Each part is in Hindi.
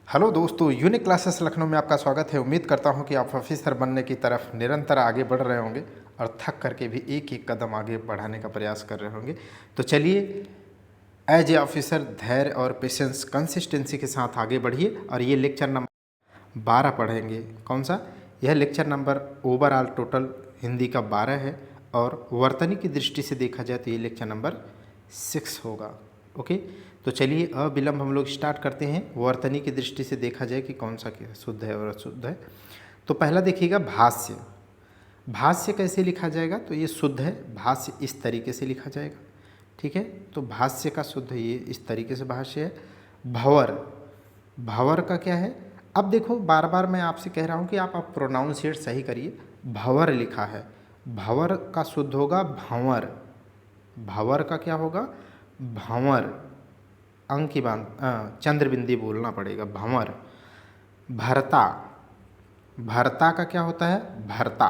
हेलो दोस्तों, यूनिक क्लासेस लखनऊ में आपका स्वागत है। उम्मीद करता हूं कि आप ऑफिसर बनने की तरफ निरंतर आगे बढ़ रहे होंगे और थक करके भी एक एक कदम आगे बढ़ाने का प्रयास कर रहे होंगे। तो चलिए, एज ए ऑफिसर धैर्य और पेशेंस कंसिस्टेंसी के साथ आगे बढ़िए और ये लेक्चर नंबर 12 पढ़ेंगे। कौन सा? यह lecture number overall total Hindi का 12 है और वर्तनी की दृष्टि से देखा जाए तो ये लेक्चर नंबर 6 होगा। ओके, तो चलिए अविलंब हम लोग स्टार्ट करते हैं। वर्तनी की दृष्टि से देखा जाए कि कौन सा क्या शुद्ध है और अशुद्ध है। तो पहला देखिएगा भाष्य। भाष्य कैसे लिखा जाएगा? तो ये शुद्ध है। भाष्य इस तरीके से लिखा जाएगा, ठीक है। तो भाष्य का शुद्ध ये इस तरीके से भाष्य है। भंवर, भंवर का क्या है? अब देखो, बार बार मैं आपसे कह रहा हूँ कि आप प्रोनाउंसिएट सही करिए। भंवर लिखा है, भंवर का शुद्ध होगा भंवर। भंवर का क्या होगा? भंवर। अंक की बात, चंद्र बिंदी बोलना पड़ेगा। भंवर। भरता, भरता का क्या होता है? भरता।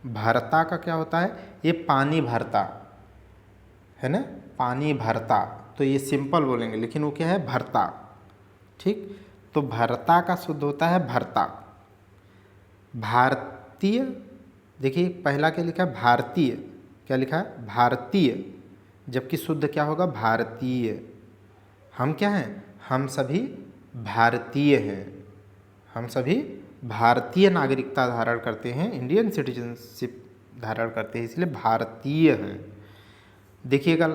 भरता का क्या होता है? ये पानी भरता है ना, पानी भरता। तो ये सिंपल बोलेंगे, लेकिन वो क्या है? भरता, ठीक। तो भरता का शुद्ध होता है भरता। भारतीय, देखिए पहला क्या लिखा है? भारतीय। क्या लिखा है? भारतीय। जबकि शुद्ध क्या होगा? भारतीय। हम क्या हैं? हम सभी भारतीय हैं। हम सभी भारतीय नागरिकता धारण करते हैं, इंडियन सिटीजनशिप धारण करते हैं, इसलिए भारतीय हैं। देखिएगा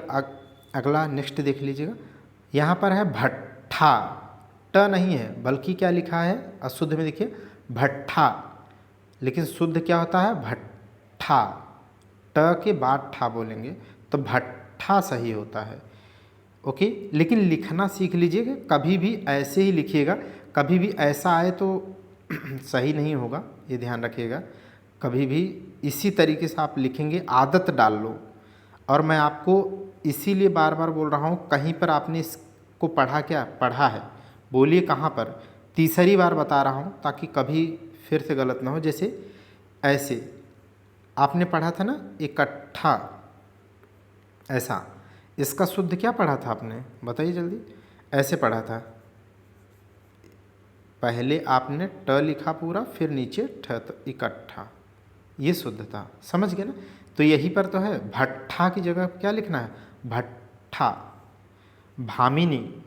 अगला नेक्स्ट देख लीजिएगा। यहाँ पर है भट्ठा। ट नहीं है, बल्कि क्या लिखा है? अशुद्ध में देखिए भट्ठा, लेकिन शुद्ध क्या होता है? भट्ठा। ट के बाद ठा बोलेंगे तो भट्ठा सही होता है। ओके, लेकिन लिखना सीख लीजिएगा। कभी भी ऐसे ही लिखिएगा, कभी भी ऐसा आए तो सही नहीं होगा, ये ध्यान रखिएगा। कभी भी इसी तरीके से आप लिखेंगे, आदत डाल लो। और मैं आपको इसीलिए बार बार बोल रहा हूँ, कहीं पर आपने इसको पढ़ा क्या? पढ़ा है, बोलिए कहाँ पर? तीसरी बार बता रहा हूँ ताकि कभी फिर से गलत ना हो। जैसे ऐसे आपने पढ़ा था ना, इकट्ठा, ऐसा। इसका शुद्ध क्या पढ़ा था आपने? बताइए जल्दी। ऐसे पढ़ा था, पहले आपने ट लिखा पूरा, फिर नीचे ठ, तो इकट्ठा, ये शुद्ध था। समझ गए ना? तो यही पर तो है, भट्ठा की जगह क्या लिखना है? भट्ठा। भामिनी,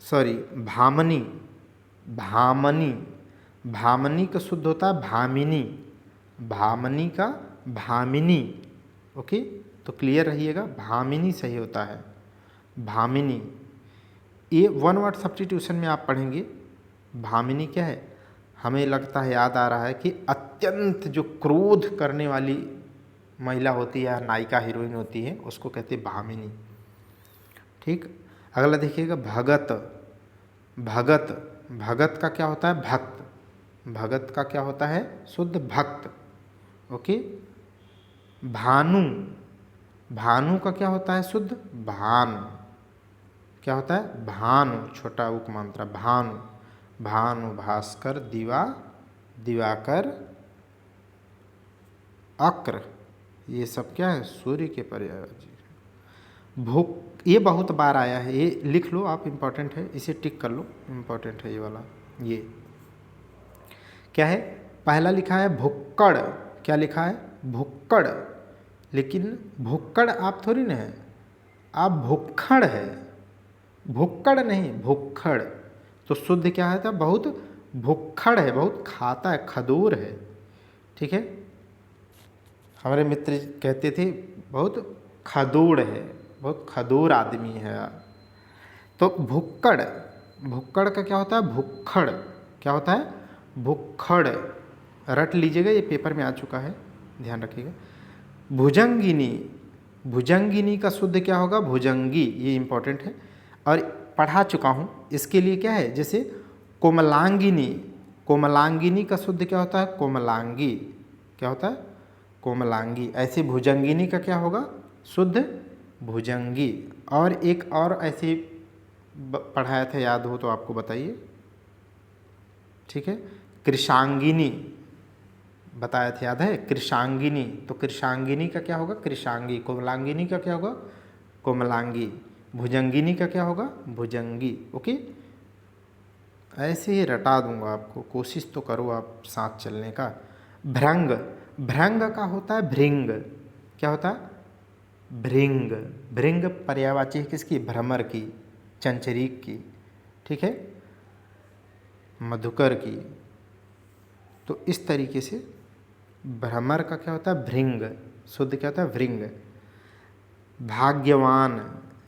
सॉरी भामनी, भामनी। भामनी का शुद्ध होता है भामिनी। भामनी का भामिनी। ओके, तो क्लियर रहिएगा, भामिनी सही होता है, भामिनी। ये वन वर्ड सब्स्टिट्यूशन में आप पढ़ेंगे। भामिनी क्या है? हमें लगता है, याद आ रहा है कि अत्यंत जो क्रोध करने वाली महिला होती है या नायिका हीरोइन होती है, उसको कहते हैं भामिनी, ठीक। अगला देखिएगा भगत। भगत, भगत का क्या होता है? भक्त। भगत का क्या होता है? शुद्ध भक्त। ओके। भानु, भानु का क्या होता है? शुद्ध भानु। क्या होता है? भानु, छोटा उपमात्रा भानु। भानु, भास्कर, दिवा, दिवाकर, अक्र, ये सब क्या है? सूर्य के पर्यायवाची। भूख, ये बहुत बार आया है, ये लिख लो आप, इम्पॉर्टेंट है, इसे टिक कर लो, इम्पॉर्टेंट है ये वाला। ये क्या है? पहला लिखा है भुक्कड़। क्या लिखा है? भुक्कड़। लेकिन भुक्कड़ आप थोड़ी ना है, आप भुक्खड़ है, भुक्कड़ नहीं, भुक्खड़। तो शुद्ध क्या है? तो बहुत भुक्खड़ है, बहुत खाता है, खदूर है, ठीक है। हमारे मित्र कहते थे बहुत खदूर है, बहुत खदूर आदमी है। तो भुक्कड़, भुक्कड़ का क्या होता है? भुक्खड़। क्या होता है? भुक्खड़। रट लीजिएगा, ये पेपर में आ चुका है, ध्यान रखिएगा। भुजंगिनी, भुजंगिनी का शुद्ध क्या होगा? भुजंगी, ये इंपॉर्टेंट है और पढ़ा चुका हूँ। इसके लिए क्या है? जैसे कोमलांगिनी, कोमलांगिनी का शुद्ध क्या होता है? कोमलांगी। क्या होता है? कोमलांगी। ऐसे भुजंगिनी का क्या होगा? शुद्ध भुजंगी। और एक और ऐसे पढ़ाया था, याद हो तो आपको बताइए, ठीक है। कृशांगिनी बताया था, याद है? कृशांगिनी। तो कृशांगिनी का क्या होगा? कृशांगी। कोमलांगिनी का क्या होगा? कोमलांगी। भुजंगिनी का क्या होगा? भुजंगी। ओके, ऐसे ही रटा दूंगा आपको, कोशिश तो करो आप साथ चलने का। भृंग, भृंग का होता है भृंग, क्या होता है? भृंग। भृंग पर्यायवाची है किसकी? भ्रमर की, चंचरीक की, ठीक है, मधुकर की। तो इस तरीके से भ्रमर का क्या होता है? भृंग। शुद्ध क्या होता है? भृंग। भाग्यवान,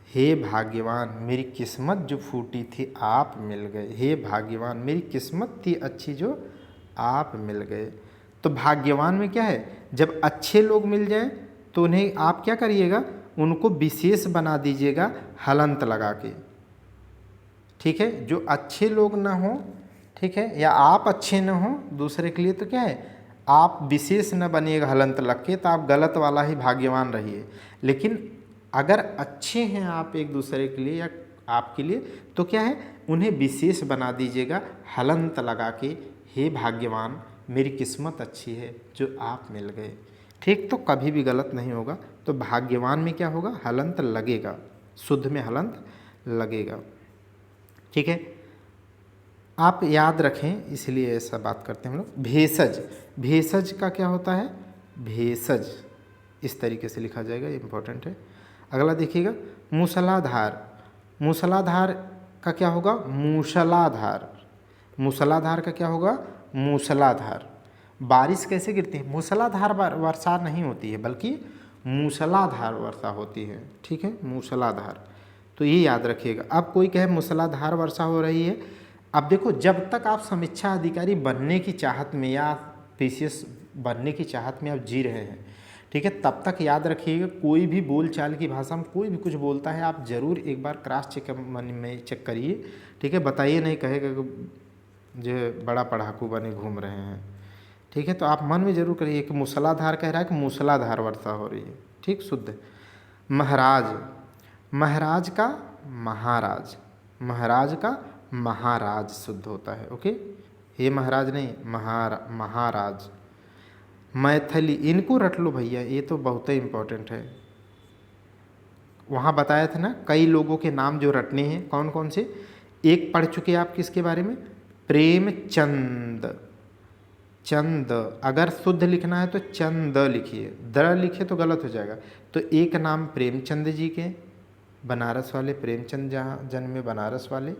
हे भाग्यवान मेरी किस्मत जो फूटी थी आप मिल गए। हे भाग्यवान मेरी किस्मत थी अच्छी जो आप मिल गए। तो भाग्यवान में क्या है? जब अच्छे लोग मिल जाएं तो उन्हें आप क्या करिएगा? उनको विशेष बना दीजिएगा हलंत लगा के, ठीक है। जो अच्छे लोग ना हो, ठीक है, या आप अच्छे ना हो दूसरे के लिए, तो क्या है? आप विशेष न बनिएगा हलंत लग के, तो आप गलत वाला ही भाग्यवान रहिए। लेकिन अगर अच्छे हैं आप एक दूसरे के लिए या आपके लिए, तो क्या है? उन्हें विशेष बना दीजिएगा हलंत लगा के, हे भाग्यवान मेरी किस्मत अच्छी है जो आप मिल गए, ठीक। तो कभी भी गलत नहीं होगा। तो भाग्यवान में क्या होगा? हलंत लगेगा, शुद्ध में हलंत लगेगा, ठीक है। आप याद रखें, इसलिए ऐसा बात करते हैं हम लोग। भेषज, भेषज का क्या होता है? भेषज इस तरीके से लिखा जाएगा, इंपॉर्टेंट है। अगला देखिएगा, मूसलाधार। मूसलाधार का क्या होगा? मूसलाधार। मूसलाधार का क्या होगा? मूसलाधार। बारिश कैसे गिरती है? मूसलाधार वर्षा नहीं होती है, बल्कि मूसलाधार वर्षा होती है, ठीक है, मूसलाधार। तो ये याद रखिएगा। अब कोई कहे मूसलाधार वर्षा हो रही है, अब देखो, जब तक आप समीक्षा अधिकारी बनने की चाहत में या पीसीएस बनने की चाहत में आप जी रहे हैं, ठीक है, तब तक याद रखिएगा कोई भी बोलचाल की भाषा में कोई भी कुछ बोलता है, आप ज़रूर एक बार क्रॉस चेक मन में चेक करिए, ठीक है। बताइए नहीं कहेगा जो बड़ा पढ़ाकू बने घूम रहे हैं, ठीक है। तो आप मन में जरूर करिए कि मूसलाधार कह रहा है कि मूसलाधार वर्षा हो रही है, ठीक, शुद्ध। महाराज, महाराज का महाराज, महाराज का महाराज शुद्ध होता है, ओके। हे महाराज नहीं, महाराज। मैथिली, इनको रट लो भैया, ये तो बहुत ही इम्पोर्टेंट है। वहाँ बताया था ना कई लोगों के नाम जो रटने हैं, कौन कौन से? एक पढ़ चुके आप किसके बारे में? प्रेमचंद। चंद, अगर शुद्ध लिखना है तो चंद लिखिए, द लिखे तो गलत हो जाएगा। तो एक नाम प्रेमचंद जी के, बनारस वाले प्रेमचंद, जहाँ जन्मे बनारस वाले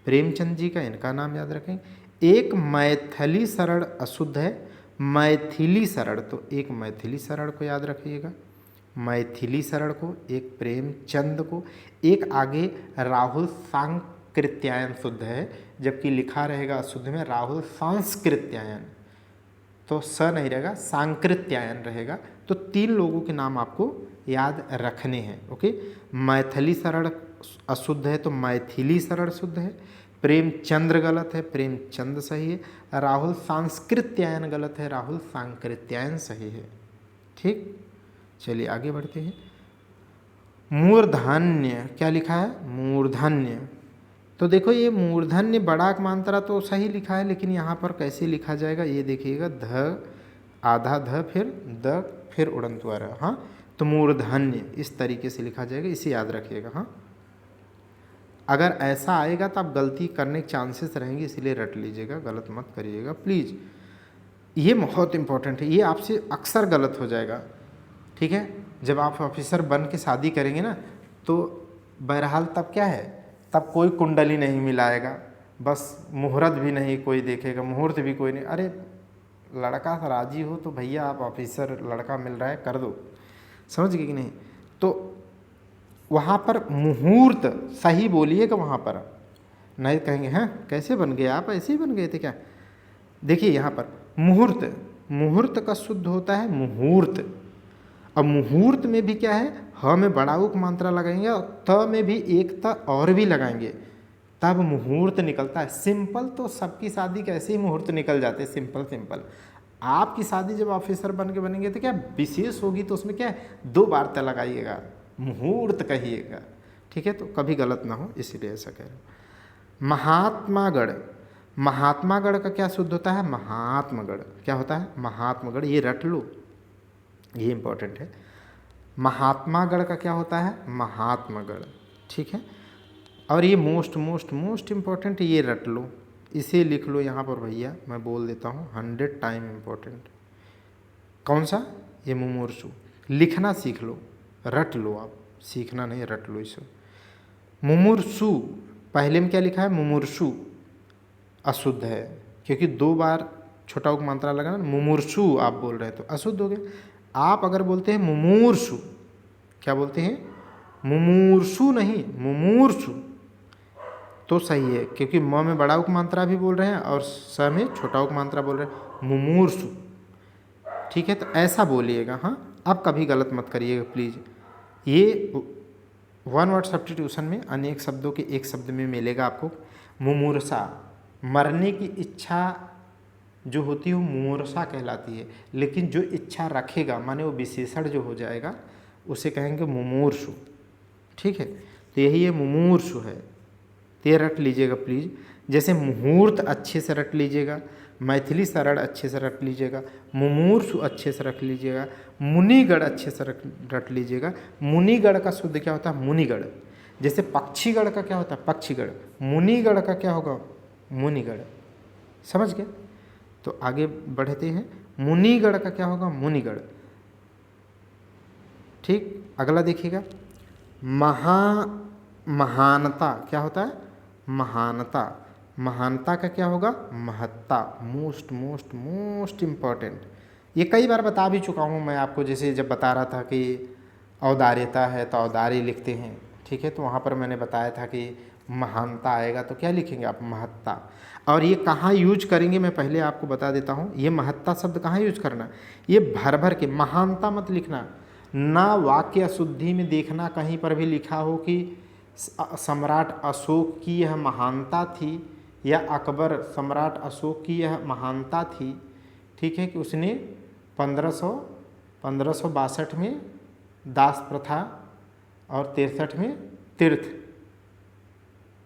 प्रेमचंद जी का, इनका नाम याद रखें। एक मैथिली शरण अशुद्ध है, मैथिली शरण, तो एक मैथिली शरण को याद रखिएगा, मैथिली शरण को, एक प्रेमचंद को, एक आगे राहुल सांकृत्यायन शुद्ध है, जबकि लिखा रहेगा अशुद्ध में राहुल सांस्कृत्यायन, तो स नहीं रहेगा, सांकृत्यायन रहेगा। तो तीन लोगों के नाम आपको याद रखने हैं, ओके। मैथिली शरण अशुद्ध है तो मैथिली शरण शुद्ध है, प्रेमचंद्र गलत है, प्रेमचंद सही है, राहुल सांस्कृत्यायन गलत है, राहुल सांकृत्यायन सही है, ठीक। चलिए आगे बढ़ते हैं। मूर्धन्य, क्या लिखा है? मूर्धन्य। तो देखो ये मूर्धन्य बड़ा मात्रा तो सही लिखा है, लेकिन यहाँ पर कैसे लिखा जाएगा ये देखिएगा, ध आधा ध फिर द फिर उड़नत्वारा, हाँ। तो मूर्धन्य इस तरीके से लिखा जाएगा, इसे याद रखिएगा, हाँ। अगर ऐसा आएगा तो आप गलती करने के चांसेस रहेंगे, इसीलिए रट लीजिएगा, गलत मत करिएगा प्लीज़। ये बहुत इंपॉर्टेंट है, ये आपसे अक्सर गलत हो जाएगा, ठीक है। जब आप ऑफिसर बन के शादी करेंगे ना, तो बहरहाल तब क्या है, तब कोई कुंडली नहीं मिलाएगा, बस मुहूर्त भी नहीं कोई देखेगा, मुहूर्त भी कोई नहीं। अरे लड़का राजी हो तो भैया आप ऑफिसर, लड़का मिल रहा है कर दो, समझ गए कि नहीं। तो वहाँ पर मुहूर्त सही बोलिएगा, वहाँ पर नहीं कहेंगे हैं कैसे बन गए आप, ऐसे ही बन गए थे क्या। देखिए यहाँ पर मुहूर्त, मुहूर्त का शुद्ध होता है मुहूर्त। अब मुहूर्त में भी क्या है, ह में बड़ा उक मात्रा लगाएंगे और त में भी एक त और भी लगाएंगे, तब मुहूर्त निकलता है। सिंपल तो सबकी शादी कैसे ही मुहूर्त निकल जाते हैं, सिंपल सिंपल। आपकी शादी जब ऑफिसर बन के बनेंगे तो क्या विशेष होगी, तो उसमें क्या है 2 बार त लगाइएगा, मुहूर्त कहिएगा, ठीक है। तो कभी गलत ना हो, इसीलिए ऐसा कह रहा हूँ। महात्मागढ़, महात्मागढ़ का क्या शुद्ध होता है? महात्मगढ़। क्या होता है? महात्मगढ़, ये रट लो, ये इंपॉर्टेंट है। महात्मागढ़ का क्या होता है? महात्मगढ़, ठीक है। और ये मोस्ट मोस्ट मोस्ट इम्पॉर्टेंट, ये रट लो, इसे लिख लो यहाँ पर भैया, मैं बोल देता हूँ 100 टाइम इम्पोर्टेंट। कौन सा? ये मुमूर्षु। लिखना सीख लो, रट लो आप, सीखना नहीं रट लो इसे। मुमूर्षु पहले में क्या लिखा है? मुमूर्षु अशुद्ध है, क्योंकि 2 बार छोटा उक मात्रा लगा ना, मुमूर्षु आप बोल रहे हैं तो अशुद्ध हो गया। आप अगर बोलते हैं मुमूर्षु, क्या बोलते हैं? मुमूर्षु नहीं, मुमूर्षु, तो सही है, क्योंकि म में बड़ा उक मात्रा भी बोल रहे हैं और स में छोटा उक मात्रा बोल रहे हैं, मुमूर्षु। ठीक है, तो ऐसा बोलिएगा। हाँ, आप कभी गलत मत करिएगा प्लीज़। ये वन वर्ड सब्स्टिट्यूशन में अनेक शब्दों के एक शब्द में मिलेगा आपको। मुमूर्षा, मरने की इच्छा जो होती है वो मुमूर्षा कहलाती है, लेकिन जो इच्छा रखेगा माने वो विशेषण जो हो जाएगा उसे कहेंगे मुमूर्षु। ठीक है, तो यही ये मुमूर्षु है, तो ये रट लीजिएगा प्लीज़। जैसे मुहूर्त अच्छे से रट लीजिएगा, मैथिली सरल अच्छे से रट लीजिएगा, मुमूर्षु अच्छे से रख लीजिएगा, मुनिगढ़ अच्छे से रट लीजिएगा। मुनिगढ़ का शुद्ध क्या होता है? मुनिगढ़। जैसे पक्षीगढ़ का क्या होता है? पक्षीगढ़। मुनिगढ़ का क्या होगा? मुनिगढ़। समझ गए? तो आगे बढ़ते हैं। मुनिगढ़ का क्या होगा? मुनिगढ़। ठीक, अगला देखिएगा। महानता क्या होता है? महानता। महानता का क्या होगा? महत्ता। Most important. ये कई बार बता भी चुका हूँ मैं आपको, जैसे जब बता रहा था कि औदार्यता है तो औदार्य लिखते हैं। ठीक है, तो वहाँ पर मैंने बताया था कि महानता आएगा तो क्या लिखेंगे आप? महत्ता। और ये कहाँ यूज करेंगे मैं पहले आपको बता देता हूँ। ये महत्ता शब्द कहाँ यूज करना? ये भर भर के, महानता मत लिखना ना। वाक्य अशुद्धि में देखना कहीं पर भी लिखा हो कि सम्राट अशोक की यह महानता थी, या अकबर सम्राट अशोक की यह महानता थी। ठीक है, कि उसने 1562 में दास प्रथा और 63 में तीर्थ,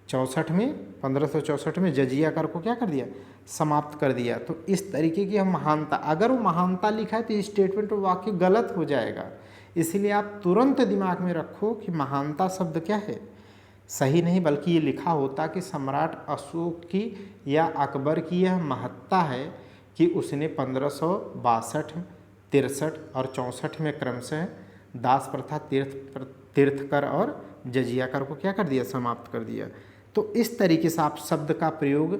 64 में 1564 में जजिया कर को क्या कर दिया? समाप्त कर दिया। तो इस तरीके की हम महानता, अगर वो महानता लिखा है तो स्टेटमेंट और वाक्य गलत हो जाएगा। इसीलिए आप तुरंत दिमाग में रखो कि महानता शब्द क्या है? सही नहीं, बल्कि ये लिखा होता कि सम्राट अशोक की या अकबर की यह महत्ता है कि उसने 1562, 63 और 64 में क्रमशः दास प्रथा, तीर्थकर और जजिया कर को क्या कर दिया? समाप्त कर दिया। तो इस तरीके से आप शब्द का प्रयोग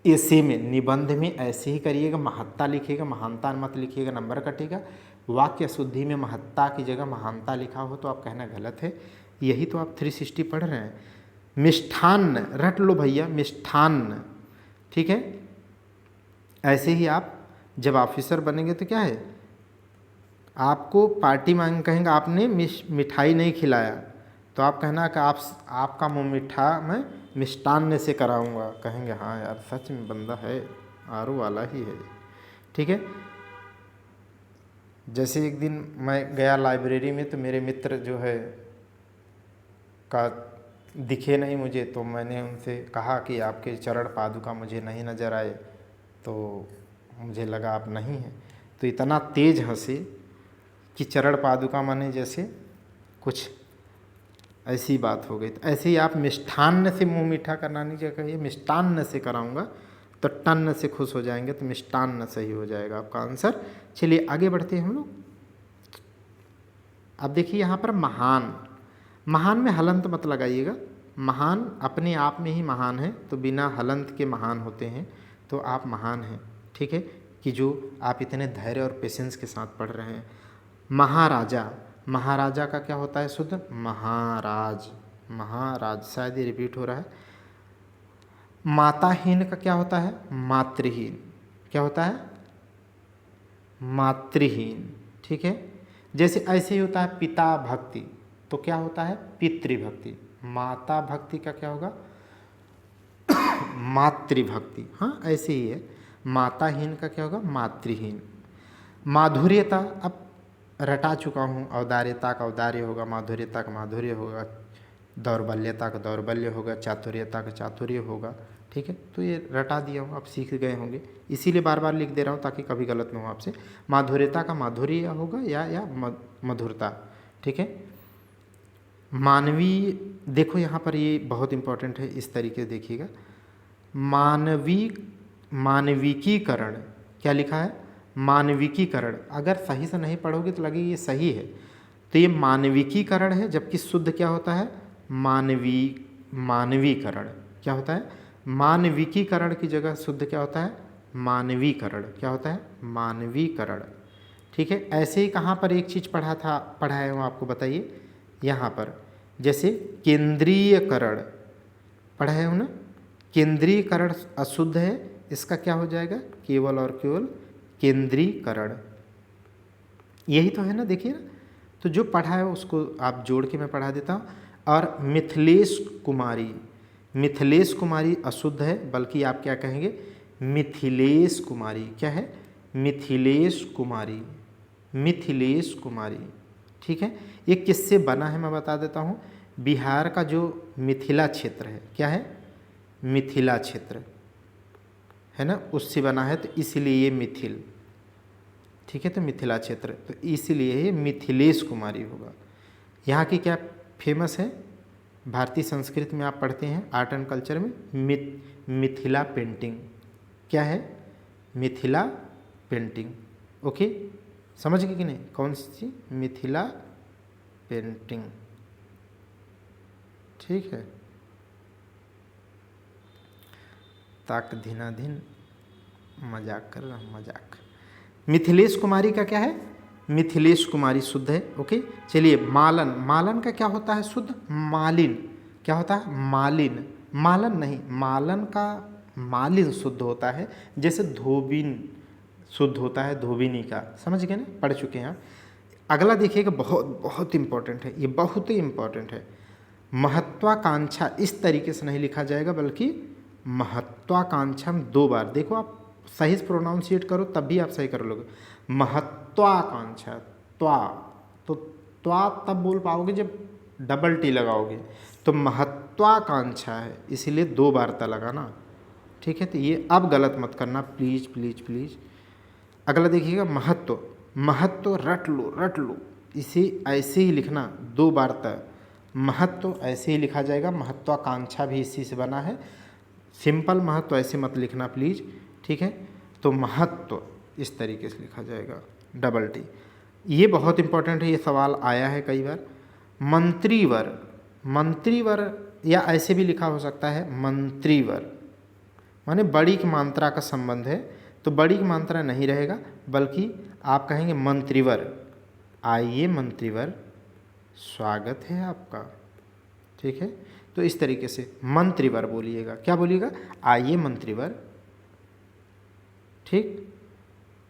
ऐसे में, निबंध में ऐसे ही करिएगा। महत्ता लिखिएगा, महानता मत लिखिएगा, नंबर कटेगा। वाक्य शुद्धि में महत्ता की जगह महानता लिखा हो तो आप कहना गलत है। यही तो आप 360 पढ़ रहे हैं। मिष्ठान्न रट लो भैया, मिष्ठान्न। ठीक है, ऐसे ही आप जब ऑफिसर बनेंगे तो क्या है, आपको पार्टी मांग कहेंगे आपने मिठाई नहीं खिलाया, तो आप कहना कि आपका मुँह मीठा मैं मिष्टान्न से कराऊंगा। कहेंगे हाँ यार सच में बंदा है, आरू वाला ही है। ठीक है, जैसे एक दिन मैं गया लाइब्रेरी में तो मेरे मित्र जो है का दिखे नहीं मुझे, तो मैंने उनसे कहा कि आपके चरण पादुका मुझे नहीं नज़र आए, तो मुझे लगा आप नहीं हैं। तो इतना तेज़ हंसे कि चरण पादुका माने जैसे कुछ ऐसी बात हो गई। तो ऐसे ही आप मिष्ठान्न से मुंह मीठा कराने की जगह ये मिष्टान्न से कराऊंगा तो टन्न से खुश हो जाएंगे, तो मिष्टान्न सही हो जाएगा आपका आंसर। चलिए आगे बढ़ते हैं हम लोग। अब देखिए यहाँ पर महान, महान में हलंत मत लगाइएगा। महान अपने आप में ही महान है, तो बिना हलंत के महान होते हैं, तो आप महान हैं। ठीक है, कि जो आप इतने धैर्य और पेशेंस के साथ पढ़ रहे हैं। महाराजा, महाराजा का क्या होता है शुद्ध? महाराज। महाराज, शायद ये रिपीट हो रहा है। माताहीन का क्या होता है? मातृहीन। क्या होता है? मातृहीन। ठीक है, जैसे ऐसे ही होता है पिता भक्ति, तो क्या होता है? पितृभक्ति। माता भक्ति का क्या होगा? मातृभक्ति। हाँ, ऐसे ही है। माताहीन का क्या होगा? मातृहीन। माधुर्यता, अब रटा चुका हूँ। औदार्यता का औदार्य होगा, माधुर्यता का माधुर्य होगा, दौर्बल्यता का दौर्बल्य होगा, चातुर्यता का चातुर्य होगा। ठीक है, तो ये रटा दिया हूँ, आप सीख गए होंगे, इसीलिए बार बार लिख दे रहा हूँ ताकि कभी गलत ना हो आपसे। माधुर्यता का माधुर्य होगा या मधुरता। ठीक है, मानवीय, देखो यहाँ पर ये बहुत इंपॉर्टेंट है, इस तरीके से देखिएगा। मानविकीकरण। क्या लिखा है? मानविकीकरण। अगर सही से नहीं पढ़ोगे तो लगे ये सही है, तो ये मानविकीकरण है, जबकि शुद्ध क्या होता है? मानवीकरण। क्या होता है? मानविकीकरण की जगह शुद्ध क्या होता है? मानवीकरण। क्या होता है? मानवीकरण। ठीक है। ऐसे ही कहाँ पर एक चीज़ पढ़ाया हूँ आपको, बताइए। यहाँ पर जैसे केंद्रीयकरण पढ़ाया हूँ ना, केंद्रीयकरण अशुद्ध है, इसका क्या हो जाएगा? केवल और केवल केंद्रीकरण। यही तो है ना, देखिए ना। तो जो पढ़ा है उसको आप जोड़ के मैं पढ़ा देता हूँ। और मिथिलेश कुमारी, मिथिलेश कुमारी अशुद्ध है, बल्कि आप क्या कहेंगे? मिथिलेश कुमारी। क्या है? मिथिलेश कुमारी, मिथिलेश कुमारी। ठीक है। ये किससे बना है मैं बता देता हूँ। बिहार का जो मिथिला क्षेत्र है, क्या है? मिथिला क्षेत्र है ना, उससे बना है, तो इसीलिए ये मिथिल। ठीक है। तो मिथिला क्षेत्र, तो इसीलिए ये मिथिलेश कुमारी होगा। यहाँ की क्या फेमस है? भारतीय संस्कृति में आप पढ़ते हैं, आर्ट एंड कल्चर में, मिथिला पेंटिंग। क्या है? मिथिला पेंटिंग। ओके, समझ गए कि नहीं? कौन सी चीज़? मिथिला पेंटिंग। ठीक है। ताक धीनाधीन मजाक कर रहा, मजाक। मिथिलेश कुमारी का क्या है? मिथिलेश कुमारी शुद्ध है। ओके, चलिए। मालन, मालन का क्या होता है शुद्ध? मालिन। क्या होता है? मालिन। मालन नहीं, मालन का मालिन शुद्ध होता है। जैसे धोबिन शुद्ध होता है धोबिनी का, समझ गए ना, पढ़ चुके हैं आप। अगला देखिएगा, बहुत बहुत इंपॉर्टेंट है, ये बहुत ही इंपॉर्टेंट है। महत्वाकांक्षा इस तरीके से नहीं लिखा जाएगा, बल्कि महत्वाकांक्षा में 2 बार, देखो आप सही से प्रोनाउंसिएट करो तब भी आप सही कर लोगे। महत्वाकांक्षा, त्वा, तो त्वा तब बोल पाओगे जब डबल टी लगाओगे। तो महत्वाकांक्षा है, इसीलिए 2 बार ता लगाना। ठीक है। तो ये अब गलत मत करना, प्लीज़ प्लीज़ प्लीज़। अगला देखिएगा, महत्व। महत्व रट लो, रट लो, इसे ऐसे ही लिखना 2 बार तक। महत्व ऐसे ही लिखा जाएगा, महत्वाकांक्षा भी इसी से बना है। सिंपल महत्व ऐसे मत लिखना प्लीज़। ठीक है। तो महत्व इस तरीके से लिखा जाएगा, डबल टी। ये बहुत इंपॉर्टेंट है, ये सवाल आया है कई बार। मंत्रीवर, मंत्रीवर या ऐसे भी लिखा हो सकता है मंत्रीवर, माने बड़ी की मात्रा का संबंध है, तो बड़ी की मात्रा नहीं रहेगा, बल्कि आप कहेंगे मंत्रीवर। आइए मंत्रीवर, स्वागत है आपका। ठीक है। तो इस तरीके से मंत्रीवर बोलिएगा। क्या बोलिएगा? आइए मंत्रीवर। ठीक।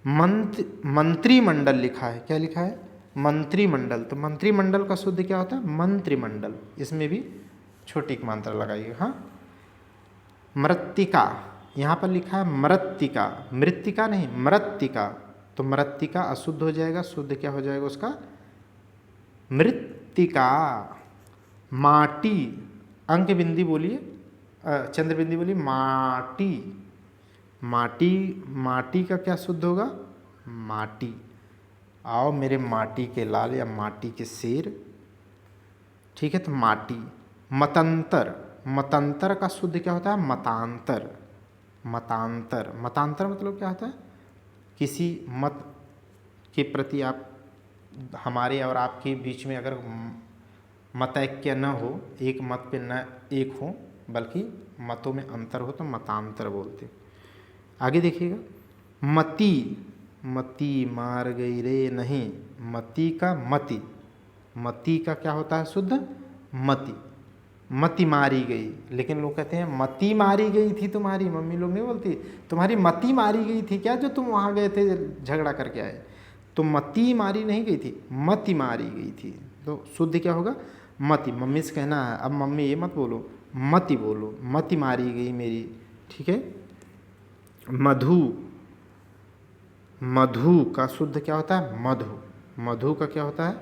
मंत्रिमंडल लिखा है, क्या लिखा है? मंत्रिमंडल। तो मंत्रिमंडल का शुद्ध क्या होता है? मंत्रिमंडल। इसमें भी छोटी की मात्रा लगाइए। हाँ। मृत्तिका, यहाँ पर लिखा है मृत्तिका, मृत्तिका नहीं, मृत्तिका। तो मृत्तिका अशुद्ध हो जाएगा, शुद्ध क्या हो जाएगा उसका? मृत्तिका। माटी, अंक बिंदी बोलिए, चंद्र बिंदी बोलिए, माटी। माटी, माटी का क्या शुद्ध होगा? माटी। आओ मेरे माटी के लाल या माटी के शेर। ठीक है। तो माटी। मतंतर, मतंतर का शुद्ध क्या होता है? मतांतर। मतांतर, मतांतर मतलब क्या होता है? किसी मत के प्रति आप, हमारे और आपके बीच में अगर मतैक्य न हो, एक मत पे न एक हो, बल्कि मतों में अंतर हो, तो मतांतर बोलते। आगे देखिएगा, मति, मति मार गई रे नहीं, मति का मति, मति का क्या होता है शुद्ध? मति। मति मारी गई, लेकिन लोग कहते हैं मति मारी गई थी तुम्हारी, मम्मी लोग नहीं बोलती तुम्हारी मति मारी गई थी क्या, जो तुम वहाँ गए थे झगड़ा करके आए। तो मति मारी नहीं गई थी, मति मारी गई थी। तो शुद्ध क्या होगा? मति। मम्मी से कहना है, अब मम्मी ये मत बोलो, मति बोलो, मति मारी गई मेरी। ठीक है। मधु, मधु का शुद्ध क्या होता है? मधु। मधु का क्या होता है?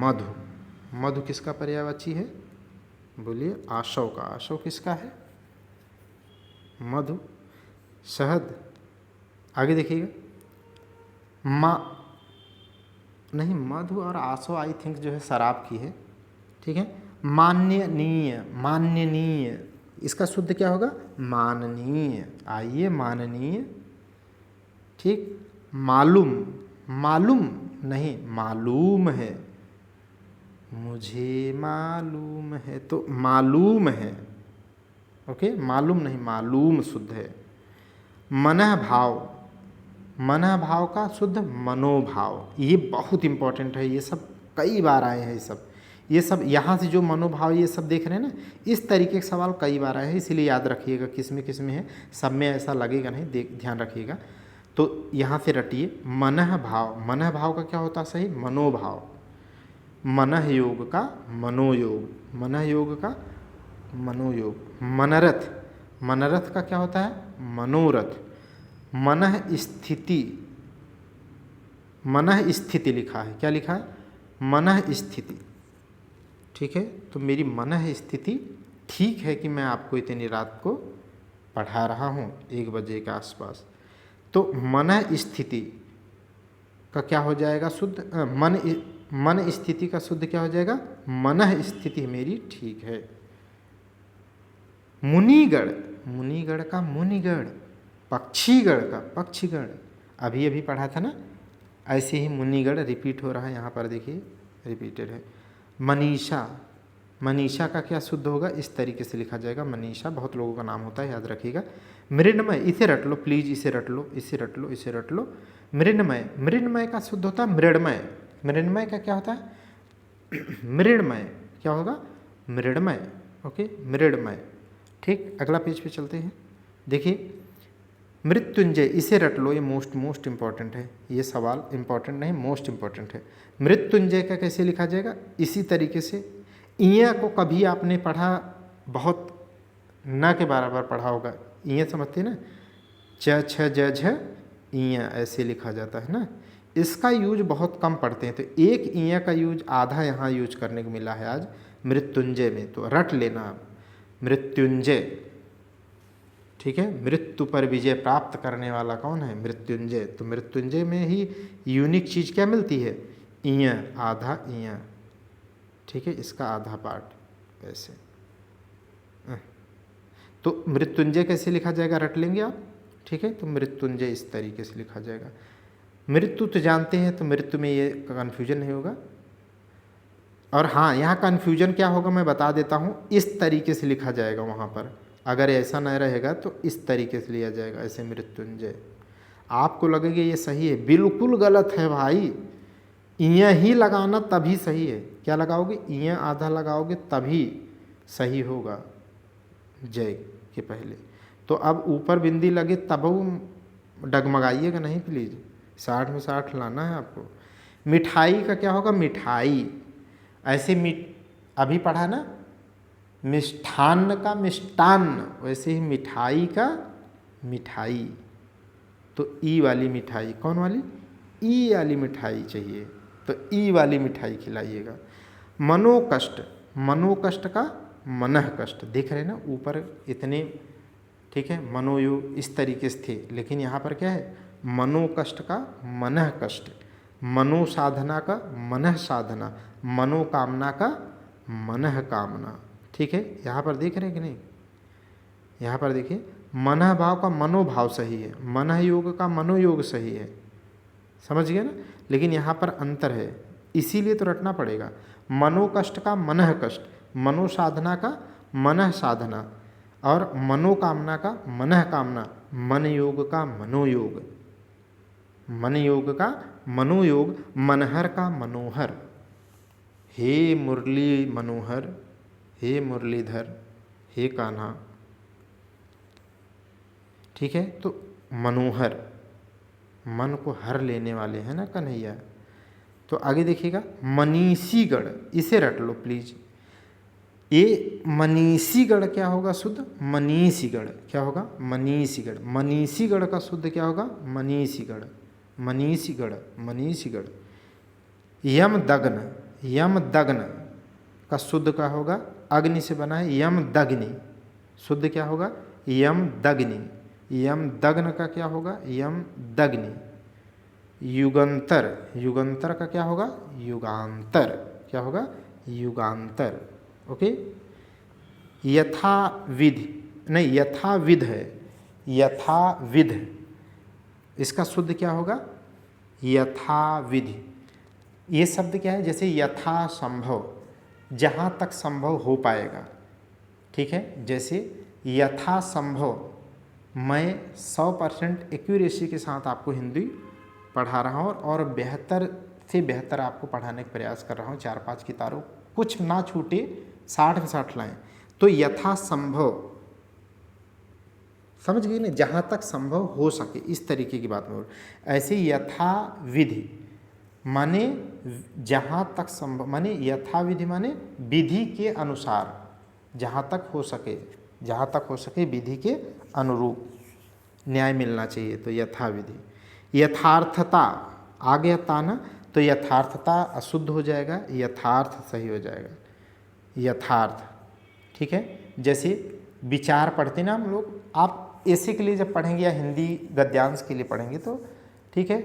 मधु। मधु किसका पर्यायवाची है? बोलिए। आशव का। आशव किसका है? मधु। शहद। आगे देखिएगा, नहीं, मधु और आशव आई थिंक जो है शराब की है। ठीक है। मान्यनीय, मान्यनीय इसका शुद्ध क्या होगा? माननीय। आइए माननीय, ठीक। मालूम, मालूम नहीं, मालूम है। मुझे मालूम है, तो मालूम है, ओके। मालूम नहीं, मालूम शुद्ध है। मनः भाव, मनः भाव का शुद्ध मनोभाव। ये बहुत इंपॉर्टेंट है, ये सब कई बार आए हैं। ये सब यहाँ से जो मनोभाव ये सब देख रहे हैं ना, इस तरीके के सवाल कई बार आए हैं, इसीलिए याद रखिएगा किस में है। सब में ऐसा लगेगा नहीं, ध्यान रखिएगा। तो यहाँ से रटिए मनः भाव। मनः भाव का क्या होता है सही? मनोभाव। मनः योग का मनोयोग, मनः योग का मनोयोग। मनरथ, मनरथ का क्या होता है? मनोरथ। मनः स्थिति, मनः स्थिति लिखा है, क्या लिखा है? मनः स्थिति, ठीक है। तो मेरी मनः स्थिति ठीक है कि मैं आपको इतनी रात को पढ़ा रहा हूँ 1 बजे के आसपास। तो मनः स्थिति का क्या हो जाएगा शुद्ध? मन स्थिति का शुद्ध क्या हो जाएगा? मनः स्थिति मेरी ठीक है। मुनिगण, मुनिगण का मुनिगण। पक्षीगण का पक्षीगण, अभी अभी पढ़ा था ना, ऐसे ही मुनिगण रिपीट हो रहा है यहाँ पर, देखिए रिपीटेड है। मनीषा, मनीषा का क्या शुद्ध होगा? इस तरीके से लिखा जाएगा। मनीषा बहुत लोगों का नाम होता है, याद रखिएगा। मृण्मय, इसे रट लो प्लीज, इसे रट लो, इसे रट लो, इसे रट लो। मृण्मय, मृण्मय का शुद्ध होता है मृण्मय। मृण्मय का क्या होता है? मृण्मय क्या होगा? मृण्मय, ओके, मृण्मय, ठीक। अगला पेज पे चलते हैं। देखिए मृत्युंजय, इसे रट लो, ये मोस्ट इंपॉर्टेंट है। ये सवाल इंपॉर्टेंट नहीं, मोस्ट इंपॉर्टेंट है। मृत्युंजय का कैसे लिखा जाएगा? इसी तरीके से। इया को कभी आपने पढ़ा, बहुत न के बराबर पढ़ा होगा। इया समझते हैं ना, च छ ज झ इया ऐसे लिखा जाता है ना। इसका यूज बहुत कम पढ़ते हैं, तो एक इया का यूज आधा यहाँ यूज करने को मिला है आज मृत्युंजय में, तो रट लेना आप, मृत्युंजय, ठीक है। मृत्यु पर विजय प्राप्त करने वाला कौन है? मृत्युंजय। तो मृत्युंजय में ही यूनिक चीज़ क्या मिलती है? इया, आधा इया, ठीक है, इसका आधा पार्ट ऐसे। तो मृत्युंजय कैसे लिखा जाएगा? रट लेंगे आप, ठीक है। तो मृत्युंजय इस तरीके से लिखा जाएगा। मृत्यु तो जानते हैं, तो मृत्यु में ये कन्फ्यूजन नहीं होगा। और हाँ, यहाँ कन्फ्यूजन क्या होगा मैं बता देता हूँ, इस तरीके से लिखा जाएगा वहाँ पर। अगर ऐसा नहीं रहेगा तो इस तरीके से लिया जाएगा, ऐसे मृत्युंजय। आपको लगेगा ये सही है, बिल्कुल गलत है भाई। इया ही लगाना तभी सही है। क्या लगाओगे? इया आधा लगाओगे तभी सही होगा जय के पहले। तो अब ऊपर बिंदी लगे तब वो डगमगाइएगा नहीं प्लीज़, 60 में 60 लाना है आपको। मिठाई का क्या होगा? मिठाई। ऐसे अभी पढ़ा ना, मिष्ठान्न का मिष्टान्न, वैसे ही मिठाई का मिठाई। तो ई वाली मिठाई, कौन वाली? ई वाली मिठाई चाहिए, तो ई वाली मिठाई खिलाइएगा। मनोकष्ट, मनोकष्ट का मनः कष्ट, देख रहे हैं ना ऊपर इतने, ठीक है। मनोयोग इस तरीके से थे, लेकिन यहाँ पर क्या है? मनोकष्ट का मनः कष्ट, मनो साधना का मनः साधना, मनोकामना का मनः कामना, ठीक है। यहाँ पर देख रहे हैं कि नहीं? यहाँ पर देखिए, मनः भाव का मनोभाव सही है, मनः योग का मनोयोग सही है, समझ गए ना। लेकिन यहाँ पर अंतर है, इसीलिए तो रटना पड़ेगा। मनोकष्ट का मनः कष्ट, मनो साधना का मनः साधना, और मनोकामना का मनः कामना, मन योग का मनोयोग, मन योग का मनोयोग, मनहर का मनोहर। हे मुरली मनोहर, हे मुरलीधर, हे कान्हा, ठीक है। तो मनोहर, मन को हर लेने वाले हैं ना कन्हैया। तो आगे देखिएगा, मनीषीगढ़, इसे रट लो प्लीज। ये मनीषीगढ़ क्या होगा शुद्ध? मनीषीगढ़ क्या होगा? मनीषीगढ़। मनीषीगढ़ का शुद्ध क्या होगा? मनीषीगढ़, मनीषीगढ़, मनीषीगढ़। यमदग्न, यमदग्न का शुद्ध क्या होगा? अग्नि से बना है, यमदग्नि, शुद्ध क्या होगा? यमदग्नि। यमदग्न का क्या होगा? यमदग्नि। युगंतर, युगंतर का क्या होगा? युगांतर, क्या होगा? युगांतर, ओके। यथाविधि नहीं, यथाविध है, यथाविध, इसका शुद्ध क्या होगा? यथाविधि। ये शब्द क्या है? जैसे यथा संभव, जहाँ तक संभव हो पाएगा, ठीक है। जैसे यथा संभव मैं 100% एक्यूरेसी के साथ आपको हिंदी पढ़ा रहा हूँ और बेहतर से बेहतर आपको पढ़ाने का प्रयास कर रहा हूँ। 4-5 किताबों कुछ ना छूटे, 60 में 60 लाएँ। तो यथा संभव, समझ गए ना, जहाँ तक संभव हो सके, इस तरीके की बात में। ऐसे यथा विधि माने जहाँ तक संभव, माने यथा विधि माने विधि के अनुसार, जहाँ तक हो सके, जहाँ तक हो सके विधि के अनुरूप न्याय मिलना चाहिए, तो यथा विधि। यथार्थता, आगे ता ना, तो यथार्थता अशुद्ध हो जाएगा, यथार्थ सही हो जाएगा, यथार्थ, ठीक है। जैसे विचार पढ़ते ना हम लोग, आप ऐसे के लिए जब पढ़ेंगे या हिंदी गद्यांश के लिए पढ़ेंगे तो ठीक है,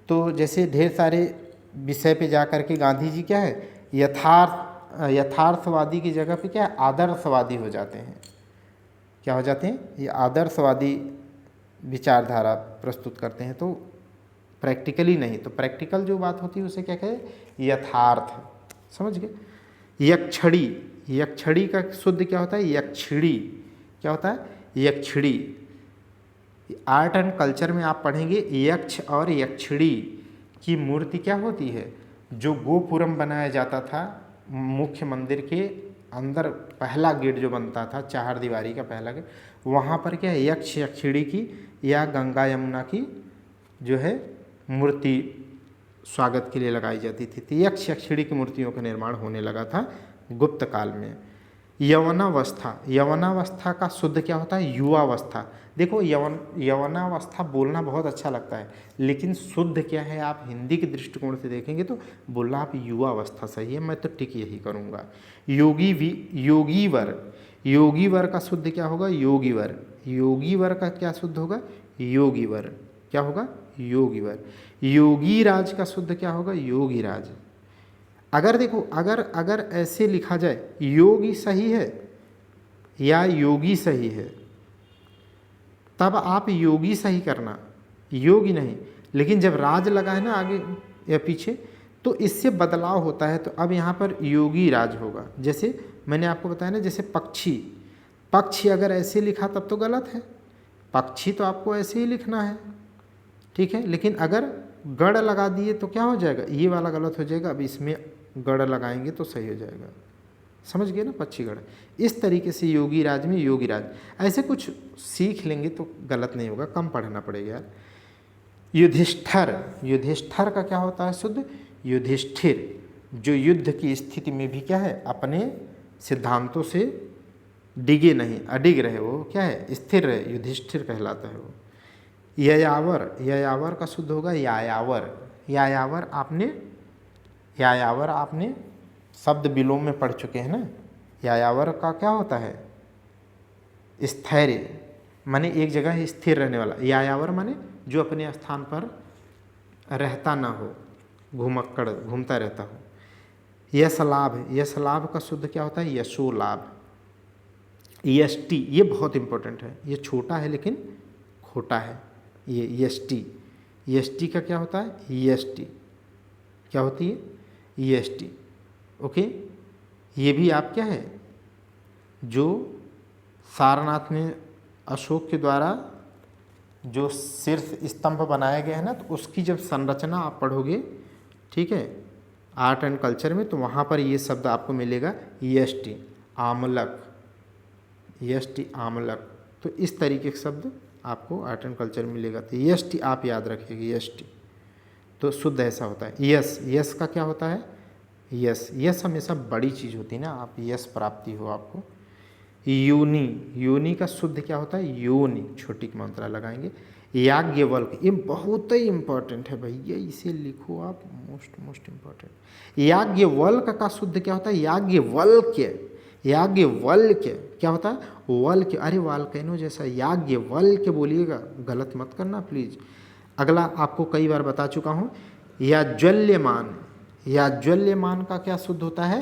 तो जैसे ढेर सारे विषय पे जा कर के गांधी जी क्या है, यथार्थवादी की जगह पे क्या है, आदर्शवादी हो जाते हैं। क्या हो जाते हैं? ये आदर्शवादी विचारधारा प्रस्तुत करते हैं, तो प्रैक्टिकली नहीं। तो प्रैक्टिकल जो बात होती है उसे क्या कहें? यथार्थ, समझ गए। यक्षड़ी, यक्षड़ी का शुद्ध क्या होता है? यक्षिणी। क्या होता है? यक्षिणी। आर्ट एंड कल्चर में आप पढ़ेंगे यक्ष और यक्षिणी की मूर्ति क्या होती है? जो गोपुरम बनाया जाता था मुख्य मंदिर के अंदर, पहला गेट जो बनता था, 4 दीवारी का पहला गेट, वहाँ पर क्या है, यक्ष यक्षिणी की या गंगा यमुना की जो है मूर्ति स्वागत के लिए लगाई जाती थी। तो यक्ष यक्षिणी की मूर्तियों का निर्माण होने लगा था गुप्त काल में। यवनावस्था, यवनावस्था का शुद्ध क्या होता है? युवावस्था। देखो यवनावस्था बोलना बहुत अच्छा लगता है, लेकिन शुद्ध क्या है? आप हिंदी के दृष्टिकोण से देखेंगे तो बोलना आप युवावस्था सही है, मैं तो टिक यही करूँगा। योगीवर, योगीवर का शुद्ध क्या होगा? योगीवर। योगीवर का क्या शुद्ध होगा? योगीवर। क्या होगा? योगीवर। योगीराज का शुद्ध क्या होगा? योगीराज। अगर देखो, अगर ऐसे लिखा जाए योगी सही है या योगी सही है, तब आप योगी सही करना, योगी नहीं। लेकिन जब राज लगा है ना आगे या पीछे, तो इससे बदलाव होता है। तो अब यहाँ पर योगी राज होगा। जैसे मैंने आपको बताया ना, जैसे पक्षी, पक्षी अगर ऐसे लिखा तब तो गलत है, पक्षी तो आपको ऐसे ही लिखना है, ठीक है। लेकिन अगर गढ़ लगा दिए तो क्या हो जाएगा? ये वाला गलत हो जाएगा। अब इसमें गढ़ लगाएंगे तो सही हो जाएगा, समझ गए ना, पक्षीगढ़। इस तरीके से योगी राज में योगीराज, ऐसे कुछ सीख लेंगे तो गलत नहीं होगा, कम पढ़ना पड़ेगा यार। युधिष्ठिर, युधिष्ठिर का क्या होता है शुद्ध? युधिष्ठिर, जो युद्ध की स्थिति में भी क्या है, अपने सिद्धांतों से डिगे नहीं, अडिग रहे, वो क्या है, स्थिर रहे, युधिष्ठिर कहलाता है वो। ययावर, ययावर का शुद्ध होगा यायावर। यायावर आपने शब्द विलोम में पढ़ चुके हैं ना। यायावर का क्या होता है? स्थैर्य, माने एक जगह स्थिर रहने वाला। यायावर माने जो अपने स्थान पर रहता ना हो, घुमक्कड़ घूमता रहता हो। यश लाभ, यश लाभ का शुद्ध क्या होता है? यशो लाभ। यष्टि, ये बहुत इंपॉर्टेंट है, ये छोटा है लेकिन खोटा है, ये यष्टि। यष्टि का क्या होता है? यष्टि क्या होती है? यष्टि, ओके। ये भी आप क्या है, जो सारनाथ में अशोक के द्वारा जो शीर्ष स्तंभ बनाए गए हैं ना, तो उसकी जब संरचना आप पढ़ोगे, ठीक है, आर्ट एंड कल्चर में, तो वहाँ पर ये शब्द आपको मिलेगा यष्टि, आमलक, यष्टि आमलक। तो इस तरीके के शब्द आपको आर्ट एंड कल्चर में मिलेगा। तो यष्टि आप याद रखिएगा, यष्टि तो शुद्ध ऐसा होता है। यश, यश का क्या होता है? यश, यश हमेशा बड़ी चीज़ होती है ना, आप यश प्राप्ति हो आपको। योनि, योनि का शुद्ध क्या होता है? योनि, छोटी की मात्रा लगाएंगे। याज्ञवल्क, ये बहुत ही इंपॉर्टेंट है भैया, इसे लिखो आप, मोस्ट इम्पॉर्टेंट। याज्ञवल्क का शुद्ध क्या होता है? याज्ञवल्क्य, याज्ञवल्क्य क्या होता है? वल्क्य, अरे वाल्केनो जैसा, याज्ञवल्क्य बोलिएगा, गलत मत करना प्लीज़। अगला आपको कई बार बता चुका हूँ, याज्वल्यमान, याज्वल्यमान का क्या शुद्ध होता है?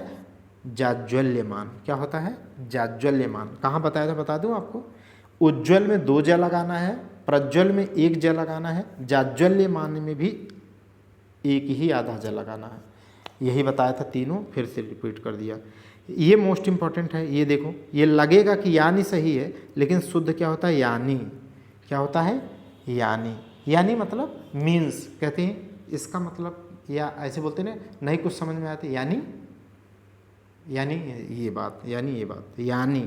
जाज्वल्यमान। क्या होता है? जाज्वल्यमान। कहाँ बताया था, बता दूँ आपको। उज्ज्वल में 2 ज लगाना है, प्रज्वल में 1 ज लगाना है, जाज्वल्यमान में भी 1 ही आधा ज लगाना है। यही बताया था तीनों, फिर से रिपीट कर दिया। ये मोस्ट इंपॉर्टेंट है। ये देखो, ये लगेगा कि यानी सही है, लेकिन शुद्ध क्या होता है? यानी। क्या होता है? यानी। यानी मतलब मीन्स कहते हैं, इसका मतलब, या ऐसे बोलते हैं ना, नहीं कुछ समझ में आते, यानी ये बात, यानी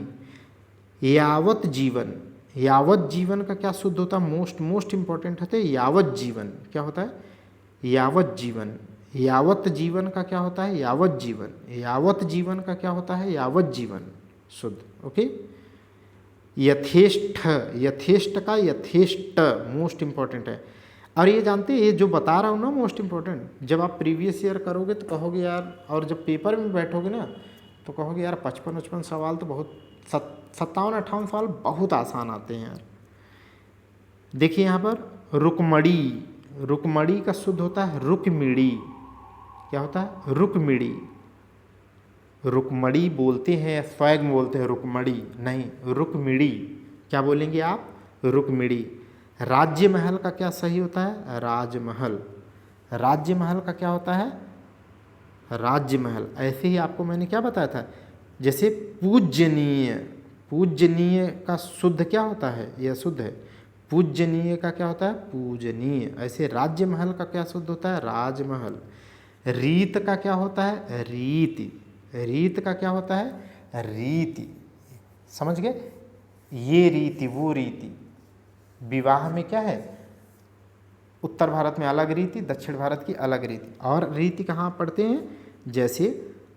यावत जीवन। यावत जीवन का क्या शुद्ध होता है? मोस्ट इंपॉर्टेंट होता है यावत जीवन। क्या होता है? यावत जीवन। यावत जीवन का क्या होता है? यावत जीवन। यावत जीवन का क्या होता है? यावत जीवन शुद्ध। ओके। यथेष्ट, यथेष्ट का यथेष्ट मोस्ट इंपॉर्टेंट है। और ये जानते हैं, ये जो बता रहा हूँ ना मोस्ट इंपॉर्टेंट, जब आप प्रीवियस ईयर करोगे तो कहोगे यार, और जब पेपर में बैठोगे ना तो कहोगे यार 55 सवाल तो बहुत, 57-58 सवाल बहुत आसान आते हैं यार। देखिए यहाँ पर रुकमड़ी, रुकमड़ी का शुद्ध होता है रुकमिड़ी। क्या होता है? रुकमिड़ी। रुकमड़ी बोलते हैं, स्वैग में बोलते हैं रुकमड़ी, नहीं रुकमिड़ी। क्या बोलेंगे आप? रुकमिड़ी। राज्य महल का क्या सही होता है? राजमहल। राज्य महल का क्या होता है? राज्य महल। ऐसे ही आपको मैंने क्या बताया था, जैसे पूजनीय, पूजनीय का शुद्ध क्या होता है? यह शुद्ध है। पूजनीय का क्या होता है? पूजनीय। ऐसे राज्य महल का क्या शुद्ध होता है? राजमहल। रीत का क्या होता है? रीति। रीत का क्या होता है? रीति। समझ गए? ये रीति, वो रीति। विवाह में क्या है? उत्तर भारत में अलग रीति, दक्षिण भारत की अलग रीति। और रीति कहाँ पढ़ते हैं? जैसे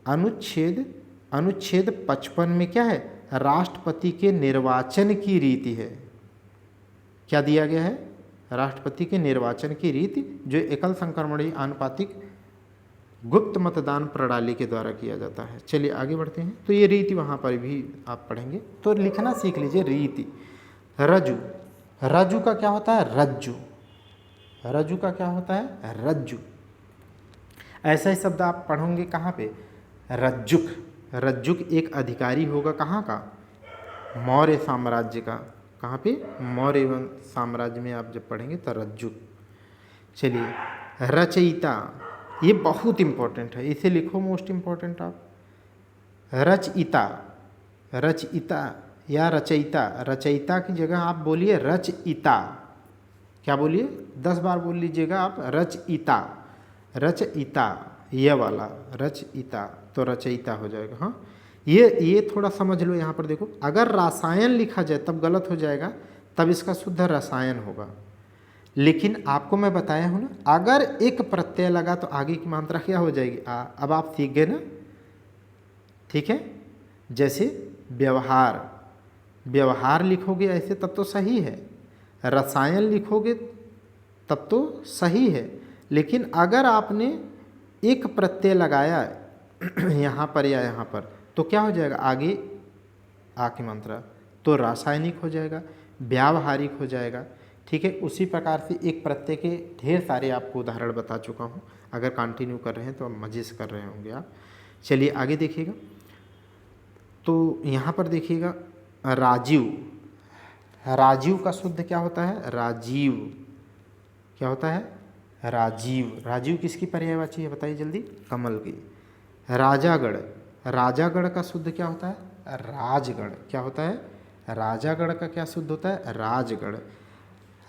अनुच्छेद 55 में क्या है? राष्ट्रपति के निर्वाचन की रीति है। क्या दिया गया है? राष्ट्रपति के निर्वाचन की रीति, जो एकल संक्रमणीय आनुपातिक गुप्त मतदान प्रणाली के द्वारा किया जाता है। चलिए आगे बढ़ते हैं। तो ये रीति वहाँ पर भी आप पढ़ेंगे, तो लिखना सीख लीजिए रीति। रज्जु, रज्जु का क्या होता है? रज्जु। रज्जु का क्या होता है? रज्जु। ऐसा ही शब्द आप पढ़ोगे कहाँ पे? रज्जुक। रज्जुक एक अधिकारी होगा कहाँ का? मौर्य साम्राज्य का। कहाँ पे? मौर्य साम्राज्य में आप जब पढ़ेंगे तो रज्जुक। चलिए, रचयिता, ये बहुत इंपॉर्टेंट है, इसे लिखो मोस्ट इंपॉर्टेंट आप। रचयिता, रचयिता या रचयिता। रचयिता की जगह आप बोलिए रचयिता। क्या बोलिए? 10 बार बोल लीजिएगा आप, रचयिता। रचयिता, ये वाला रचयिता, तो रचयिता हो जाएगा। हाँ, ये थोड़ा समझ लो। यहाँ पर देखो, अगर रसायन लिखा जाए तब गलत हो जाएगा, तब इसका शुद्ध रसायन होगा। लेकिन आपको मैं बताया हूँ ना, अगर एक प्रत्यय लगा तो आगे की मात्रा क्या हो जाएगी? आ। अब आप सीख गए ना, ठीक है। जैसे व्यवहार, व्यवहार लिखोगे ऐसे तब तो सही है, रसायन लिखोगे तब तो सही है। लेकिन अगर आपने एक प्रत्यय लगाया यहाँ पर या यहाँ पर, तो क्या हो जाएगा? आगे आ की मात्रा तो रासायनिक हो जाएगा, व्यावहारिक हो जाएगा। ठीक है। उसी प्रकार से एक प्रत्यय के ढेर सारे आपको उदाहरण बता चुका हूँ। अगर कंटिन्यू कर रहे हैं तो मज़े से कर रहे होंगे आप। चलिए आगे देखिएगा। तो यहाँ पर देखिएगा, राजीव। राजीव का शुद्ध क्या होता है? राजीव। क्या होता है? राजीव। राजीव किसकी पर्यायवाची है बताइए जल्दी? कमल की। राजागढ़, राजागढ़ का शुद्ध क्या होता है? राजगढ़। क्या होता है? राजागढ़ का क्या शुद्ध होता है? राजगढ़।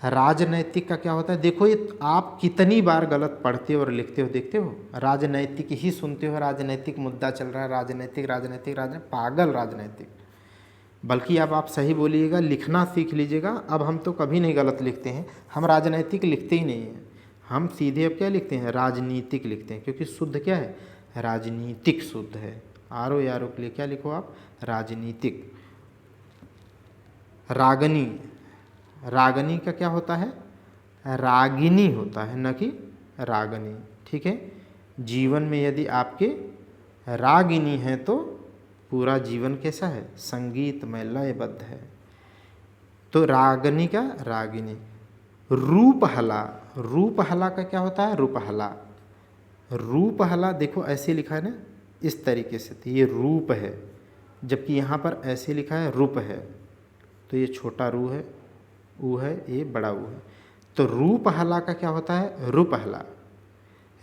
राजनैतिक का क्या होता है? देखो ये आप कितनी बार गलत पढ़ते हो और लिखते हो, देखते हो। राजनैतिक ही सुनते हो, राजनैतिक मुद्दा चल रहा है, राजनैतिक राजनैतिक राजनैतिक, पागल राजनैतिक। बल्कि अब आप सही बोलिएगा, लिखना सीख लीजिएगा। अब हम तो कभी नहीं गलत लिखते हैं, हम राजनैतिक लिखते ही नहीं हैं, हम सीधे अब क्या लिखते हैं? राजनीतिक लिखते हैं, क्योंकि शुद्ध क्या है? राजनीतिक शुद्ध है। आरो यारो के लिए क्या लिखो आप? राजनीतिक। रागनी, रागनी का क्या होता है? रागिनी होता है, न कि रागनी। ठीक है। जीवन में यदि आपके रागिनी है तो पूरा जीवन कैसा है? संगीतमय, लयबद्ध है। तो रागनी का रागिनी। रूपहला, रूपहला का क्या होता है? रूपहला। रूपहला देखो ऐसे लिखा है ना, इस तरीके से, तो ये रूप है, जबकि यहाँ पर ऐसे लिखा है रूप है, तो ये छोटा रू है, ऊ है, ये बड़ा ऊ है। तो रूपहला का क्या होता है? रूपहला।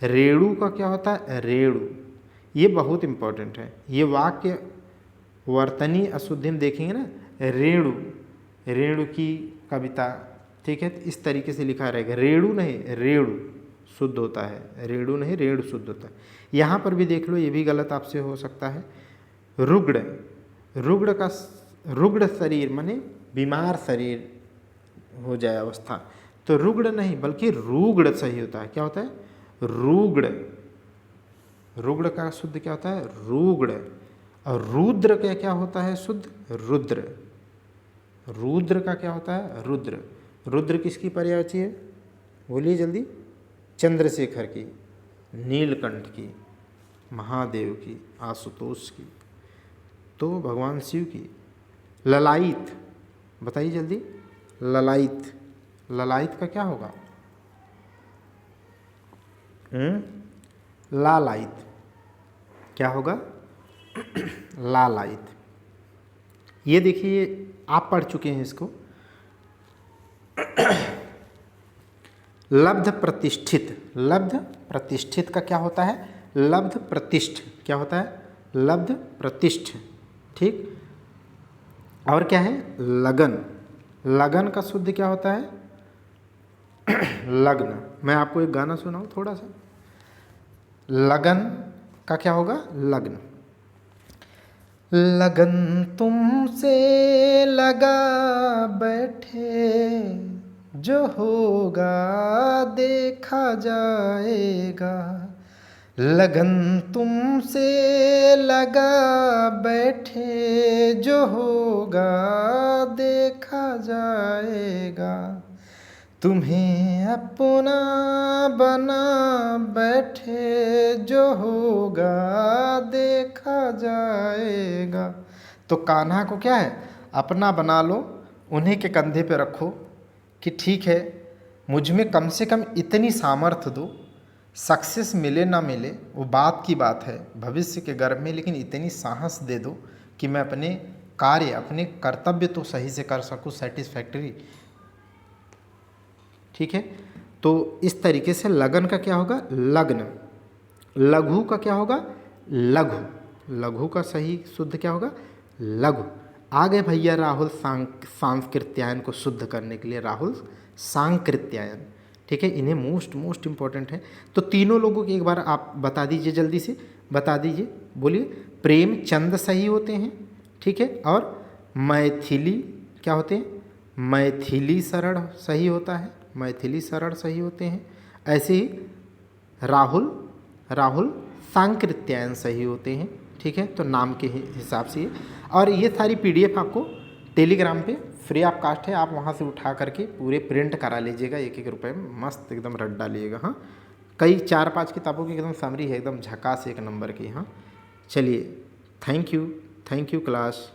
रेणु का क्या होता है? रेणु। ये बहुत इंपॉर्टेंट है। ये वाक्य वर्तनी अशुद्धि में देखेंगे ना, रेणु, रेणु की कविता, ठीक है, तो इस तरीके से लिखा रहेगा। रेणु नहीं, रेणु शुद्ध होता है, रेणु नहीं, रेणु शुद्ध होता है। यहाँ पर भी देख लो, ये भी गलत आपसे हो सकता है। रुग्ण, रुग्ण का, रुग्ण शरीर माने बीमार शरीर हो जाए अवस्था, तो रुग्ण नहीं बल्कि रुग्ण सही होता है। क्या होता है? रुग्ण। रुग्ण का शुद्ध क्या होता है? रुग्ण। और रुद्र का क्या होता है शुद्ध? रुद्र। रुद्र का क्या होता है? रुद्र। रुद्र किसकी पर्यायवाची है? बोलिए जल्दी। चंद्रशेखर की, नीलकंठ की, महादेव की, आशुतोष की, तो भगवान शिव की। ललायित, बताइए जल्दी। ललायित, ललायित का क्या होगा? लालायित। क्या होगा? लालायित। ये देखिए, आप पढ़ चुके हैं इसको। लब्ध प्रतिष्ठित, लब्ध प्रतिष्ठित का क्या होता है? लब्ध प्रतिष्ठ। क्या होता है? लब्ध प्रतिष्ठ, ठीक। और क्या है? लगन। लगन का शुद्ध क्या होता है? लग्न। मैं आपको एक गाना सुनाऊं थोड़ा सा। लगन का क्या होगा? लग्न। लगन तुमसे लगा बैठे, जो होगा देखा जाएगा। लगन तुमसे लगा बैठे, जो होगा देखा जाएगा। तुम्हें अपना बना बैठे, जो होगा देखा जाएगा। तो कान्हा को क्या है? अपना बना लो, उन्हीं के कंधे पे रखो कि ठीक है, मुझ में कम से कम इतनी सामर्थ्य दो, सक्सेस मिले ना मिले वो बात की बात है, भविष्य के गर्भ में, लेकिन इतनी साहस दे दो कि मैं अपने कार्य, अपने कर्तव्य तो सही से कर सकूं, सेटिस्फैक्टरी, ठीक है। तो इस तरीके से लगन का क्या होगा? लग्न। लघु का क्या होगा? लघु। लघु का सही शुद्ध क्या होगा? लघु। आ गए भैया राहुल सांकृत्यायन को शुद्ध करने के लिए, राहुल सांकृत्यायन, ठीक है। इन्हें मोस्ट इम्पॉर्टेंट है। तो तीनों लोगों की एक बार आप बता दीजिए, जल्दी से बता दीजिए, बोलिए। प्रेमचंद सही होते हैं, ठीक है। और मैथिली क्या होते हैं? मैथिली शरण सही होता है, मैथिली शरण सही होते हैं। ऐसे ही राहुल सांकृत्यायन सही होते हैं, ठीक है। तो नाम के हिसाब से। और ये सारी PDF आपको टेलीग्राम पे फ्री ऑफ कास्ट है, आप वहाँ से उठा करके पूरे प्रिंट करा लीजिएगा, 1-1 रुपये में मस्त एकदम रट डालिएगा। हाँ, कई 4-5 किताबों की एकदम समरी है, एकदम झकास 1 नंबर की। हाँ, चलिए, थैंक यू क्लास।